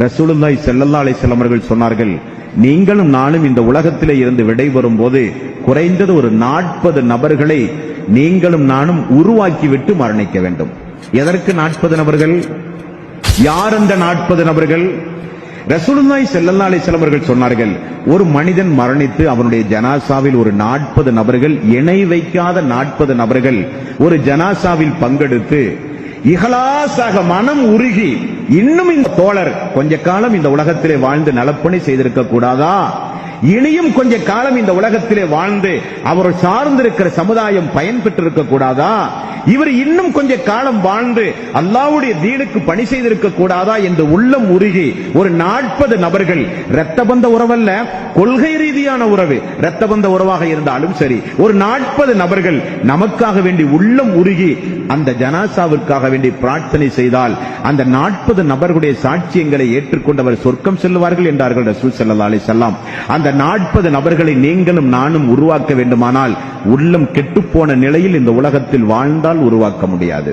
ரசூலுல்லாஹி ஸல்லல்லாஹு அலைஹி வஸல்லம் அவர்கள் சொன்னார்கள், நீங்களும் நானும் இந்த உலகத்திலே இருந்து விடைபெறும் போது குறைந்தது ஒரு 40 நபர்களை நீங்களும் நானும் உருவாக்கிவிட்டு மரணிக்க வேண்டும். எதற்கு 40 நபர்கள்? யார் அந்த 40 நபர்கள்? ரசூலுல்லாஹி ஸல்லல்லாஹு அலைஹி வஸல்லம் அவர்கள் சொன்னார்கள், ஒரு மனிதன் மரணித்து அவனுடைய ஜனாசாவில் ஒரு 40 நபர்கள், இணை வைக்காத 40 நபர்கள் ஒரு ஜனாசாவில் பங்கெடுத்து இஹ்லாஸாக மனம் உருகி, இன்னும் இந்த தோழர் கொஞ்ச காலம் இந்த உலகத்திலே வாழ்ந்து நலப்பணி செய்திருக்க கூடாதா, இனியும் கொஞ்ச காலம் இந்த உலகத்திலே வாழ்ந்து அவர் சார்ந்திருக்கிற சமுதாயம் பயன் பெற்றிருக்க கூடாதா, இவர் இன்னும் கொஞ்ச காலம் வாழ்ந்து அல்லாஹ்வுடைய தீனுக்கு பணி செய்திருக்க கூடாதா என்று உள்ளம் உருகி ஒரு 40 நபர்கள், இரத்த பந்த உறவல்ல, கொள்கை ரீதியான உறவு, இரத்த பந்த உறவாக இருந்தாலும் சரி, ஒரு 40 நபர்கள் நமக்காக வேண்டி உள்ளம் உருகி அந்த ஜனாசாவிற்காக வேண்டி பிரார்த்தனை செய்தால் அந்த 40 நபர்களுடைய சாட்சியங்களை ஏற்றுக்கொண்டவர் சொர்க்கம் செல்வார்கள் என்றார்கள் ரசூல் ஸல்லல்லாஹு அலைஹி வஸல்லம். அந்த 40 நபர்களை நீங்களும் நானும் உருவாக்க வேண்டுமானால் உள்ளம் கெட்டுப்போன நிலையில் இந்த உலகத்தில் வாழ்ந்தால் உருவாக்க முடியாது.